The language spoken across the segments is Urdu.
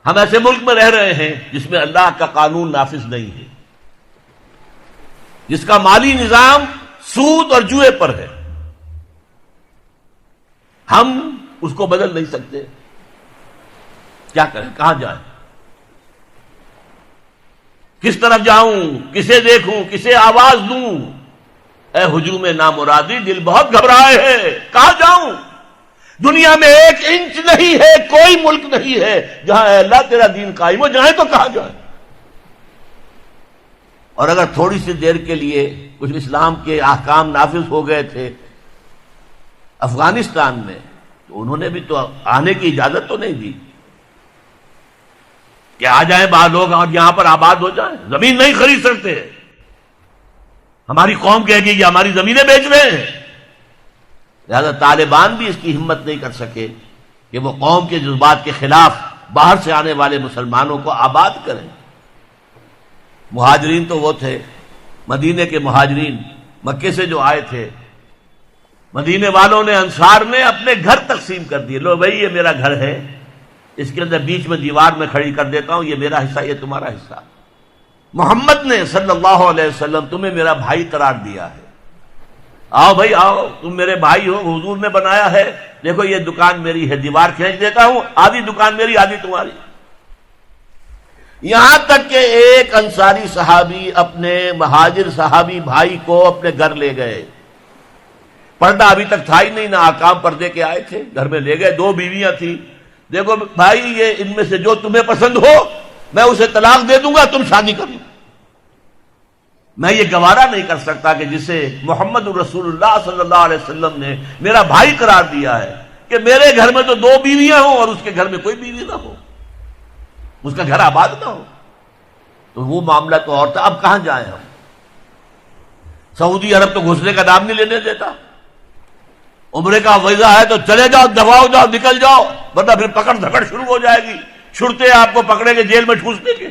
ہم ایسے ملک میں رہ رہے ہیں جس میں اللہ کا قانون نافذ نہیں ہے، جس کا مالی نظام سود اور جوئے پر ہے. ہم اس کو بدل نہیں سکتے. کیا کریں؟ کہاں جائیں؟ کس طرف جاؤں؟ کسے دیکھوں؟ کسے آواز دوں؟ اے ہجوم نامرادی، دل بہت گھبرائے ہے. کہاں جاؤں؟ دنیا میں 1 انچ نہیں ہے، کوئی ملک نہیں ہے جہاں اے اللہ تیرا دین قائم ہو. جائیں تو کہاں جائیں؟ اور اگر تھوڑی سی دیر کے لیے کچھ اسلام کے احکام نافذ ہو گئے تھے افغانستان میں، تو انہوں نے بھی تو آنے کی اجازت تو نہیں دی کہ آ جائیں باہر لوگ اور یہاں پر آباد ہو جائیں. زمین نہیں خرید سکتے. ہماری قوم کہے گی کہ ہماری زمینیں بیچ رہے ہیں. لہذا طالبان بھی اس کی ہمت نہیں کر سکے کہ وہ قوم کے جذبات کے خلاف باہر سے آنے والے مسلمانوں کو آباد کریں. مہاجرین تو وہ تھے، مدینے کے مہاجرین، مکے سے جو آئے تھے، مدینے والوں نے، انصار نے اپنے گھر تقسیم کر دیے. لو بھائی یہ میرا گھر ہے، اس کے اندر بیچ میں دیوار میں کھڑی کر دیتا ہوں، یہ میرا حصہ، یہ تمہارا حصہ. محمد نے صلی اللہ علیہ وسلم تمہیں میرا بھائی قرار دیا ہے. آؤ بھائی آؤ، تم میرے بھائی ہو، حضور نے بنایا ہے. دیکھو یہ دکان میری ہے، دیوار کھینچ دیتا ہوں، آدھی دکان میری آدھی تمہاری. یہاں تک کہ ایک انصاری صحابی اپنے مہاجر صحابی بھائی کو اپنے گھر لے گئے. پردہ ابھی تک تھا ہی نہیں، نہ آکام پردے کے آئے تھے. گھر میں لے گئے، 2 بیویاں تھیں. دیکھو بھائی یہ ان میں سے جو تمہیں پسند ہو میں اسے طلاق دے دوں گا، تم شادی کر لو. میں یہ گوارا نہیں کر سکتا کہ جسے محمد رسول اللہ صلی اللہ علیہ وسلم نے میرا بھائی قرار دیا ہے کہ میرے گھر میں تو 2 بیویاں ہوں اور اس کے گھر میں کوئی بیوی نہ ہو، اس کا گھر آباد نہ ہو. تو وہ معاملہ تو اور تھا. اب کہاں جائیں ہم؟ سعودی عرب تو گھسنے کا نام نہیں لینے دیتا. عمرے کا ویزا ہے تو چلے جاؤ، دفاع جاؤ، نکل جاؤ، ورنہ پھر پکڑ دھکڑ شروع ہو جائے گی. چھڑتے آپ کو پکڑیں گے جیل میں ٹھوس دیں گے.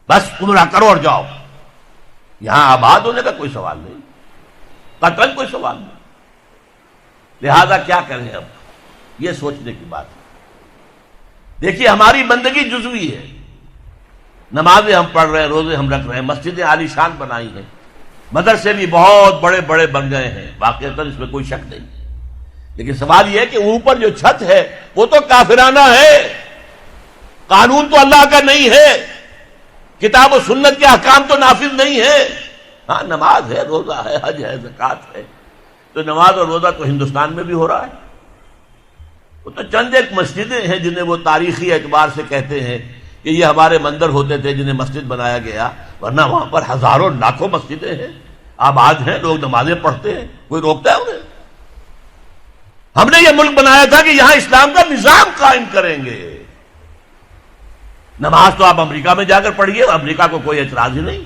بس عمرہ کرو اور جاؤ. یہاں آباد ہونے کا کوئی سوال نہیں، قطعاً کوئی سوال نہیں. لہذا کیا کریں اب؟ یہ سوچنے کی بات ہے. دیکھیے ہماری بندگی جزوی ہے. نمازیں ہم پڑھ رہے ہیں، روزے ہم رکھ رہے ہیں، مسجدیں عالی شان بنائی ہیں، مدرسے بھی بہت بڑے بڑے بن گئے ہیں، واقعتاً اس میں کوئی شک نہیں. لیکن سوال یہ ہے کہ اوپر جو چھت ہے وہ تو کافرانہ ہے. قانون تو اللہ کا نہیں ہے، کتاب و سنت کے احکام تو نافذ نہیں ہے. ہاں نماز ہے، روزہ ہے، حج ہے، زکوٰۃ ہے. تو نماز اور روزہ تو ہندوستان میں بھی ہو رہا ہے. وہ تو چند ایک مسجدیں ہیں جنہیں وہ تاریخی اعتبار سے کہتے ہیں کہ یہ ہمارے مندر ہوتے تھے جنہیں مسجد بنایا گیا، ورنہ وہاں پر ہزاروں لاکھوں مسجدیں ہیں، آباد ہیں، لوگ نمازیں پڑھتے ہیں. کوئی روکتا ہے انہیں؟ ہم نے یہ ملک بنایا تھا کہ یہاں اسلام کا نظام قائم کریں گے. نماز تو آپ امریکہ میں جا کر پڑھیے، امریکہ کو کوئی اعتراض ہی نہیں.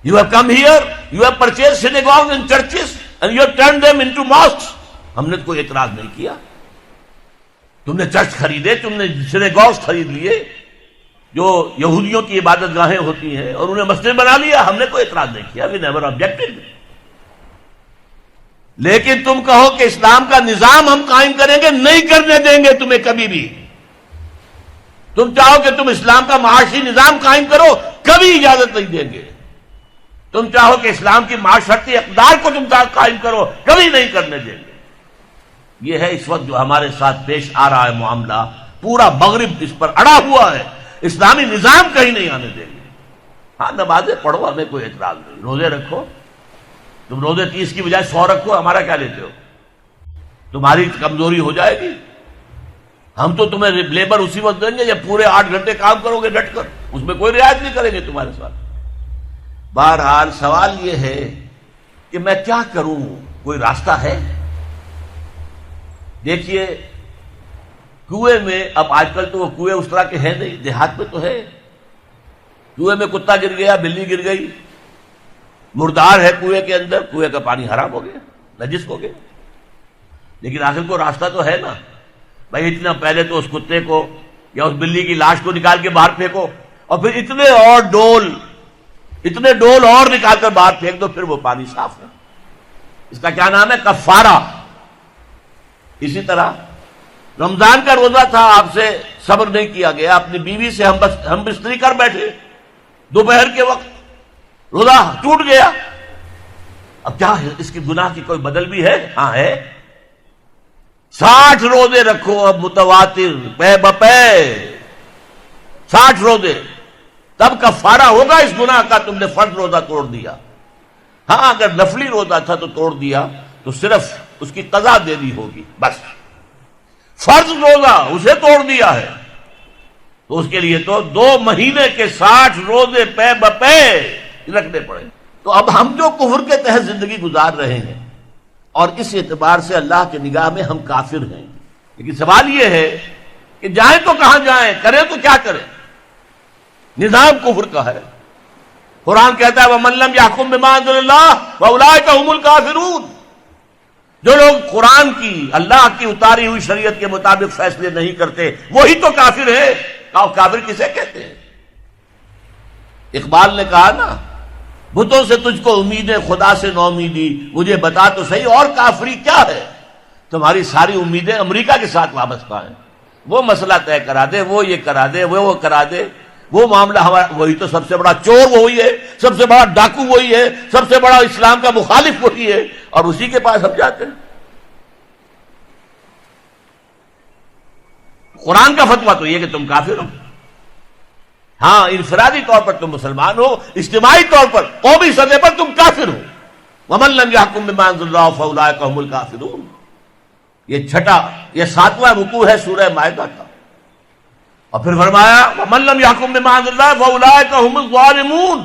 You have come here, you have purchased synagogues and churches and you have turned them into mosques. ہم نے کوئی اعتراض نہیں کیا. تم نے چرچ خریدے، تم نے سینیگوگز خرید لیے جو یہودیوں کی عبادت گاہیں ہوتی ہیں، اور انہیں مسجد بنا لیا. ہم نے کوئی اعتراض نہیں کیا. We never objected. لیکن تم کہو کہ اسلام کا نظام ہم قائم کریں گے، نہیں کرنے دیں گے تمہیں کبھی بھی. تم چاہو کہ تم اسلام کا معاشی نظام قائم کرو، کبھی اجازت نہیں دیں گے. تم چاہو کہ اسلام کی معاشرتی اقدار کو تم قائم کرو، کبھی نہیں کرنے دیں گے. یہ ہے اس وقت جو ہمارے ساتھ پیش آ رہا ہے معاملہ. پورا مغرب اس پر اڑا ہوا ہے. اسلامی نظام کہیں نہیں آنے دیں گے. ہاں نمازیں پڑھو، ہمیں کوئی اعتراض نہیں. روزے رکھو، تم روزے 30 کی بجائے 100 رکھو، ہمارا کیا لیتے ہو؟ تمہاری کمزوری ہو جائے گی. ہم تو تمہیں لیبر اسی وقت دیں گے جب پورے 8 گھنٹے کام کرو گے ڈٹ کر. اس میں کوئی رعایت نہیں کریں گے تمہارے ساتھ. بہرحال سوال یہ ہے کہ میں کیا کروں؟ کوئی راستہ ہے؟ دیکھیے کنویں میں، اب آج کل تو وہ کنویں اس طرح کے ہیں نہیں، دیہات میں تو ہے. کنویں میں کتا گر گیا، بلی گر گئی، مردار ہے کنویں کے اندر، کنویں کا پانی حرام ہو گیا، نجس ہو گیا. لیکن آخر کو راستہ تو ہے نا بھائی. اتنا پہلے تو اس کتے کو یا اس بلی کی لاش کو نکال کے باہر پھینکو، اور پھر اتنے ڈول اور نکال کر باہر پھینک دو، پھر وہ پانی صاف ہے. اس کا کیا نام ہے؟ کفارہ. اسی طرح رمضان کا روزہ تھا، آپ سے صبر نہیں کیا گیا، اپنی بیوی سے ہم بستری کر بیٹھے دوپہر کے وقت، روزہ ٹوٹ گیا. اب کیا ہے اس کی گناہ کی کوئی بدل بھی ہے؟ ہاں ہے. 60 روزے رکھو اب متواتر پے بپے، 60 روزے، تب کفارہ ہوگا اس گناہ کا. تم نے فرض روزہ توڑ دیا. ہاں اگر نفلی روزہ تھا تو توڑ دیا تو صرف اس کی قضا دینی ہوگی بس. فرض روزہ اسے توڑ دیا ہے تو اس کے لیے تو 2 مہینے کے 60 روزے پے بپے رکھنے پڑے. تو اب ہم جو کفر کے تحت زندگی گزار رہے ہیں اور اس اعتبار سے اللہ کی نگاہ میں ہم کافر ہیں. لیکن سوال یہ ہے کہ جائیں تو کہاں جائیں، کریں تو کیا کریں؟ نظام کفر کا ہے. قرآن کہتا ہے وَمَن لَّمْ يَحْكُم بِمَا أَنزَلَ اللَّهُ فَأُولَٰئِكَ هُمُ الْكَافِرُونَ. جو لوگ قرآن کی، اللہ کی اتاری ہوئی شریعت کے مطابق فیصلے نہیں کرتے وہی تو کافر ہے. کافر کسے کہتے ہیں؟ اقبال نے کہا نا، بتوں سے تجھ کو امید ہے خدا سے نو امیدی، مجھے بتا تو صحیح اور کافری کیا ہے؟ تمہاری ساری امیدیں امریکہ کے ساتھ وابستہ ہیں. وہ مسئلہ طے کرا دے، وہ یہ کرا دے، وہ کرا دے، وہ معاملہ ہمارا. وہی تو سب سے بڑا چور وہی ہے، سب سے بڑا ڈاکو وہی ہے، سب سے بڑا اسلام کا مخالف وہی ہے، اور اسی کے پاس ہم جاتے ہیں. قرآن کا فتویٰ تو یہ کہ تم کافر ہو. ہاں انفرادی طور پر تم مسلمان ہو، اجتماعی طور پر قومی سطح پر تم کافر ہو. وَمَن لَّمْ يَحْكُم بِمَا أَنزَلَ اللَّهُ فَأُولَٰئِكَ هُمُ الْكَافِرُونَ. یہ 7واں رکوع ہے سورہ مائدہ کا. اور پھر فرمایا وَمَن لَّمْ يَحْكُم بِمَا أَنزَلَ اللَّهُ فَأُولَٰئِكَ هُمُ الظَّالِمُونَ.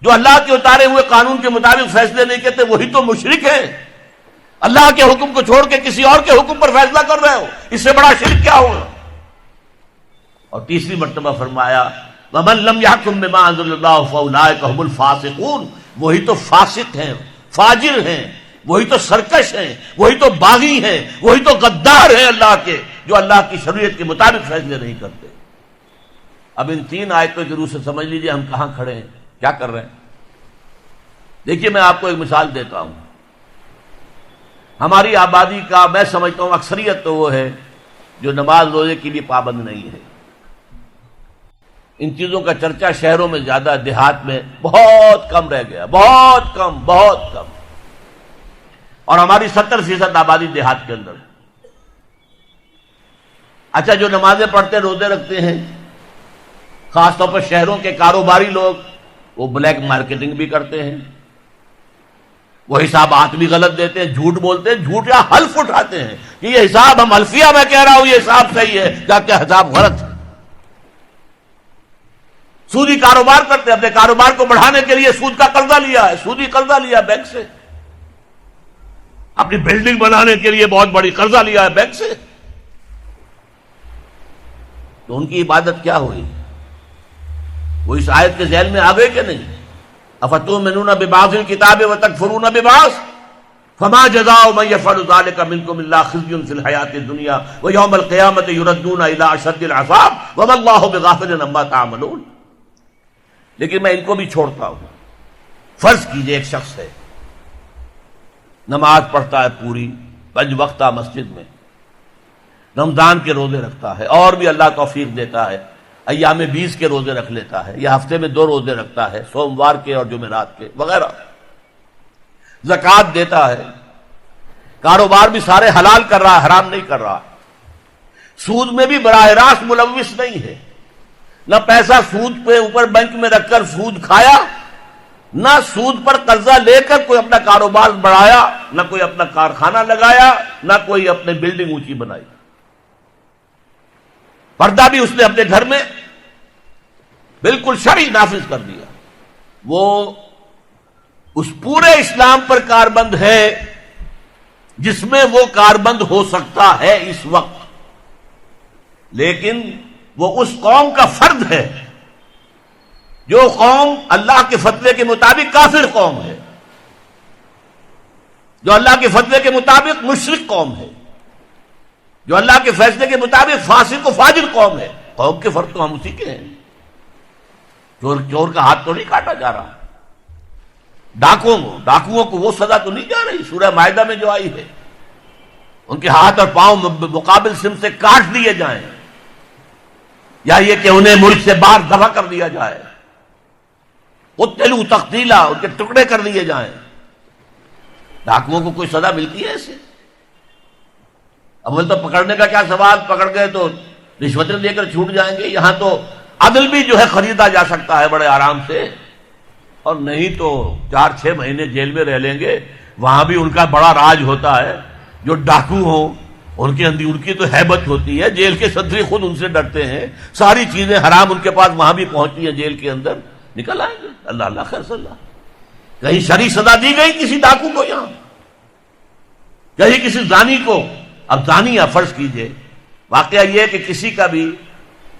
جو اللہ کے اتارے ہوئے قانون کے مطابق فیصلے نہیں کرتے وہی تو مشرک ہیں. اللہ کے حکم کو چھوڑ کے کسی اور کے حکم پر فیصلہ کر رہے ہو، اس سے بڑا شرک کیا ہوگا؟ اور تیسری مرتبہ فرمایا وَمَن لَّمْ يَحْكُم بِمَا أَنزَلَ اللَّهُ فَأُولَٰئِكَ هُمُ الْفَاسِقُونَ. وہی تو فاسق ہیں، فاجر ہیں، وہی تو سرکش ہیں، وہی تو باغی ہیں، وہی تو غدار ہیں اللہ کے، جو اللہ کی شریعت کے مطابق فیصلے نہیں کرتے. اب ان 3 آیتوں کے روح سے سمجھ لیجئے ہم کہاں کھڑے ہیں، کیا کر رہے ہیں. دیکھیے میں آپ کو ایک مثال دیتا ہوں. ہماری آبادی کا میں سمجھتا ہوں اکثریت تو وہ ہے جو نماز روزے کی بھی پابند نہیں ہے. ان چیزوں کا چرچا شہروں میں زیادہ، دیہات میں بہت کم رہ گیا، بہت کم، بہت کم. اور ہماری 70% آبادی دیہات کے اندر. اچھا جو نمازیں پڑھتے روزے رکھتے ہیں، خاص طور پر شہروں کے کاروباری لوگ، وہ بلیک مارکیٹنگ بھی کرتے ہیں، وہ حسابات بھی غلط دیتے ہیں، جھوٹ بولتے ہیں، جھوٹ یا حلف اٹھاتے ہیں کہ یہ حساب ہم حلفیہ میں کہہ رہا ہوں یہ حساب صحیح ہے، جبکہ حساب غلط ہے. سودی کاروبار کرتے ہیں، اپنے کاروبار کو بڑھانے کے لیے سود کا قرضہ لیا ہے، سودی قرضہ لیا بینک سے، اپنی بلڈنگ بنانے کے لیے بہت بڑی قرضہ لیا ہے بینک سے. تو ان کی عبادت کیا ہوئی؟ وہ اس آیت کے ذیل میں آ گئے کہ نہیں؟ افتؤمنون ببعض الکتاب وتکفرون ببعض فما جزاء من يفعل ذلك منكم الا خزي في الحياة الدنيا ويوم القيامة يردون الى اشد العذاب وما الله بغافل عما تعملون. لیکن میں ان کو بھی چھوڑتا ہوں. فرض کیجئے ایک شخص ہے، نماز پڑھتا ہے پوری 5 وقتہ مسجد میں، رمضان کے روزے رکھتا ہے، اور بھی اللہ توفیق دیتا ہے ایام 20 کے روزے رکھ لیتا ہے، یا ہفتے میں 2 روزے رکھتا ہے، سوموار کے اور جمعرات کے وغیرہ. زکوٰۃ دیتا ہے، کاروبار بھی سارے حلال کر رہا ہے، حرام نہیں کر رہا. سود میں بھی براہ راست ملوث نہیں ہے، نہ پیسہ سود پہ اوپر بینک میں رکھ کر سود کھایا، نہ سود پر قرضہ لے کر کوئی اپنا کاروبار بڑھایا، نہ کوئی اپنا کارخانہ لگایا، نہ کوئی اپنے بلڈنگ اونچی بنائی. پردہ بھی اس نے اپنے گھر میں بالکل شرعی نافذ کر دیا. وہ اس پورے اسلام پر کاربند ہے جس میں وہ کاربند ہو سکتا ہے اس وقت، لیکن وہ اس قوم کا فرد ہے جو قوم اللہ کے فتوے کے مطابق کافر قوم ہے، جو اللہ کے فتوے کے مطابق مشرک قوم ہے، جو اللہ کے فیصلے کے مطابق فاسق و فاجر قوم ہے. قوم کے فرد تو ہم اسی کے ہیں. چور کا ہاتھ تو نہیں کاٹا جا رہا، ڈاکوؤں کو وہ سزا تو نہیں جا رہی سورہ مائدہ میں جو آئی ہے، ان کے ہاتھ اور پاؤں مقابل سم سے کاٹ دیے جائیں. یا یہ کہ انہیں ملک سے باہر دفع کر دیا جائے، قتلوا تقتیلا، ان کے ٹکڑے کر دیے جائیں۔ ڈاکوؤں کو کوئی سزا ملتی ہے ایسے؟ اول تو پکڑنے کا کیا سوال، پکڑ گئے تو رشوتیں دے کر چھوٹ جائیں گے۔ یہاں تو عدل بھی جو ہے خریدا جا سکتا ہے بڑے آرام سے، اور نہیں تو 4-6 مہینے جیل میں رہ لیں گے۔ وہاں بھی ان کا بڑا راج ہوتا ہے، جو ڈاکو ہوں ان کی تو ہیبت ہوتی ہے، جیل کے صدری خود ان سے ڈرتے ہیں، ساری چیزیں حرام ان کے پاس وہاں بھی پہنچتی ہیں، جیل کے اندر نکل آئیں گے۔ اللہ اللہ خیر صلی اللہ، کہیں شرعی سزا دی گئی کسی ڈاکو کو؟ یہاں کہیں کسی زانی کو؟ اب زانی یا فرض کیجئے، واقعہ یہ ہے کہ کسی کا بھی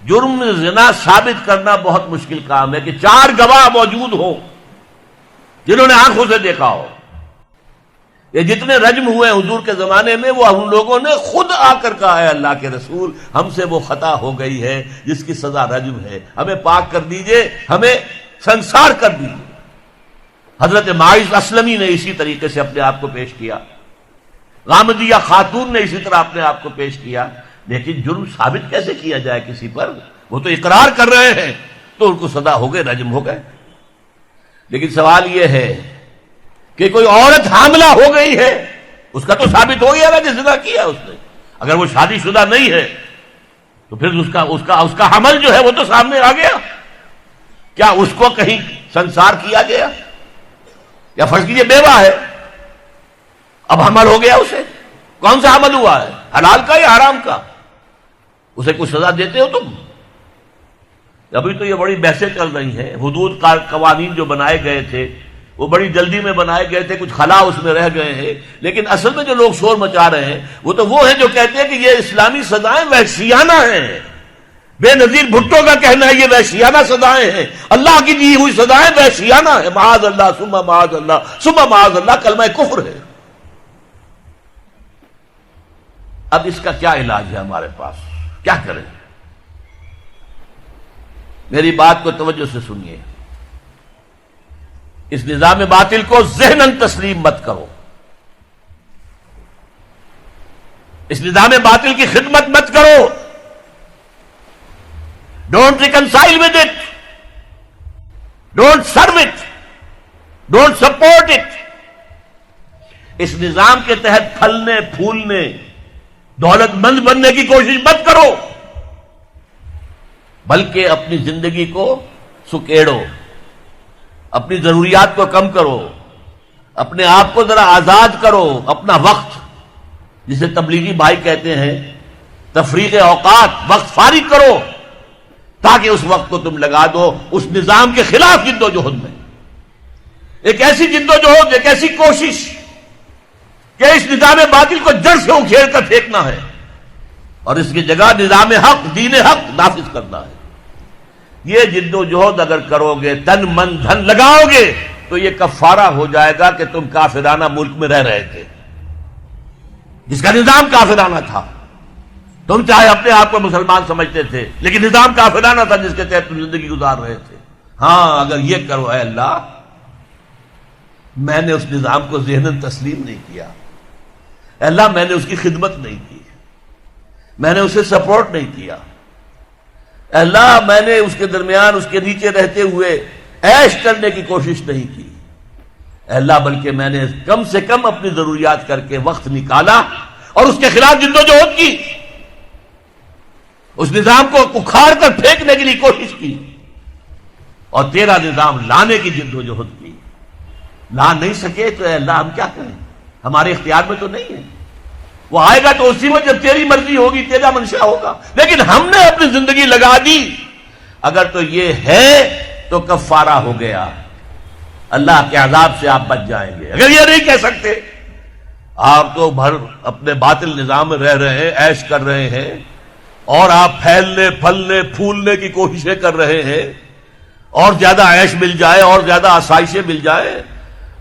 جرم زنا ثابت کرنا بہت مشکل کام ہے کہ 4 گواہ موجود ہوں جنہوں نے آنکھوں سے دیکھا ہو۔ یہ جتنے رجم ہوئے حضور کے زمانے میں، وہ ان لوگوں نے خود آ کر کہا ہے اللہ کے رسول ہم سے وہ خطا ہو گئی ہے جس کی سزا رجم ہے، ہمیں پاک کر دیجئے، ہمیں سنسار کر دیجئے۔ حضرت معاذ اسلمی نے اسی طریقے سے اپنے آپ کو پیش کیا، غامدیہ خاتون نے اسی طرح اپنے آپ کو پیش کیا، لیکن جرم ثابت کیسے کیا جائے کسی پر؟ وہ تو اقرار کر رہے ہیں تو ان کو سزا ہو گئے، رجم ہو گئے۔ لیکن سوال یہ ہے کہ کوئی عورت حاملہ ہو گئی ہے، اس کا تو ثابت ہو گیا نا کہ زنا کیا اس نے۔ اگر وہ شادی شدہ نہیں ہے تو پھر اس کا حمل جو ہے وہ تو سامنے آ گیا۔ کیا اس کو کہیں سنسار کیا گیا؟ یا فرض کیجئے بیوہ ہے، اب حمل ہو گیا اسے، کون سا حمل ہوا ہے، حلال کا یا حرام کا؟ اسے کچھ سزا دیتے ہو تم؟ ابھی تو یہ بڑی بحثیں چل رہی ہیں، حدود قوانین جو بنائے گئے تھے وہ بڑی جلدی میں بنائے گئے تھے، کچھ خلا اس میں رہ گئے ہیں، لیکن اصل میں جو لوگ شور مچا رہے ہیں وہ ہیں جو کہتے ہیں کہ یہ اسلامی سزائیں وحشیانہ ہیں۔ بے نظیر بھٹو کا کہنا ہے یہ وحشیانہ سزائیں ہیں، اللہ کی دی ہوئی سزائیں وحشیانہ ہیں، معاذ اللہ ثم معاذ اللہ ثم معاذ اللہ، کلمہ کفر ہے۔ اب اس کا کیا علاج ہے ہمارے پاس، کیا کریں؟ میری بات کو توجہ سے سنیے، اس نظام باطل کو ذہناً تسلیم مت کرو، اس نظام باطل کی خدمت مت کرو، don't reconcile with it, don't serve it, don't support it. اس نظام کے تحت پھلنے پھولنے دولت مند بننے کی کوشش مت کرو، بلکہ اپنی زندگی کو سکیڑو، اپنی ضروریات کو کم کرو، اپنے آپ کو ذرا آزاد کرو، اپنا وقت جسے تبلیغی بھائی کہتے ہیں تفریغ اوقات، وقت فارغ کرو تاکہ اس وقت کو تم لگا دو اس نظام کے خلاف جد و جہد میں۔ ایک ایسی جد و جہد، ایک ایسی کوشش کہ اس نظام باطل کو جڑ سے اکھیڑ کر پھینکنا ہے اور اس کی جگہ نظام حق، دین حق نافذ کرنا ہے۔ یہ جد و جہد اگر کرو گے، تن من دھن لگاؤ گے، تو یہ کفارہ ہو جائے گا کہ تم کافرانہ ملک میں رہ رہے تھے، جس کا نظام کافرانہ تھا۔ تم چاہے اپنے آپ کو مسلمان سمجھتے تھے، لیکن نظام کافرانہ تھا جس کے تحت تم زندگی گزار رہے تھے۔ ہاں اگر یہ کرو، اے اللہ میں نے اس نظام کو ذہناً تسلیم نہیں کیا، اے اللہ میں نے اس کی خدمت نہیں کی، میں نے اسے سپورٹ نہیں کیا، اے اللہ میں نے اس کے درمیان اس کے نیچے رہتے ہوئے عیش کرنے کی کوشش نہیں کی، اے اللہ بلکہ میں نے کم سے کم اپنی ضروریات کر کے وقت نکالا اور اس کے خلاف جد و جہد کی، اس نظام کو اکھاڑ کر پھینکنے کے لیے کوشش کی اور تیرا نظام لانے کی جد و جہد کی۔ لا نہیں سکے تو اے اللہ ہم کیا کریں، ہمارے اختیار میں تو نہیں ہے، وہ آئے گا تو اسی وقت جب تیری مرضی ہوگی، تیرا منشا ہوگا، لیکن ہم نے اپنی زندگی لگا دی۔ اگر تو یہ ہے تو کفارہ ہو گیا، اللہ کے عذاب سے آپ بچ جائیں گے۔ اگر یہ نہیں کہہ سکتے، آپ تو بھر اپنے باطل نظام میں رہ رہے ہیں، عیش کر رہے ہیں، اور آپ پھیلنے پھلنے پھولنے کی کوششیں کر رہے ہیں، اور زیادہ عیش مل جائے اور زیادہ آسائشیں مل جائے،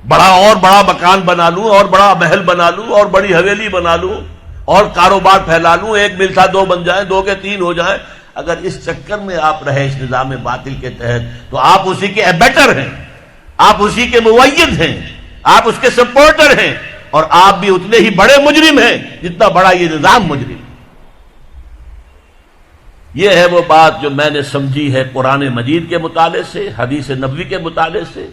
بڑا مکان بنا لوں اور بڑا محل بنا لوں اور بڑی حویلی بنا لوں اور کاروبار پھیلا لوں، 1 مل تھا 2 بن جائیں، 2 کے 3 ہو جائیں۔ اگر اس چکر میں آپ رہے اس نظام باطل کے تحت تو آپ اسی کے ایبیٹر ہیں، آپ اسی کے مؤید ہیں، آپ اس کے سپورٹر ہیں، اور آپ بھی اتنے ہی بڑے مجرم ہیں جتنا بڑا یہ نظام مجرم۔ یہ ہے وہ بات جو میں نے سمجھی ہے قرآن مجید کے مطالعے سے، حدیث نبوی کے مطالعے سے،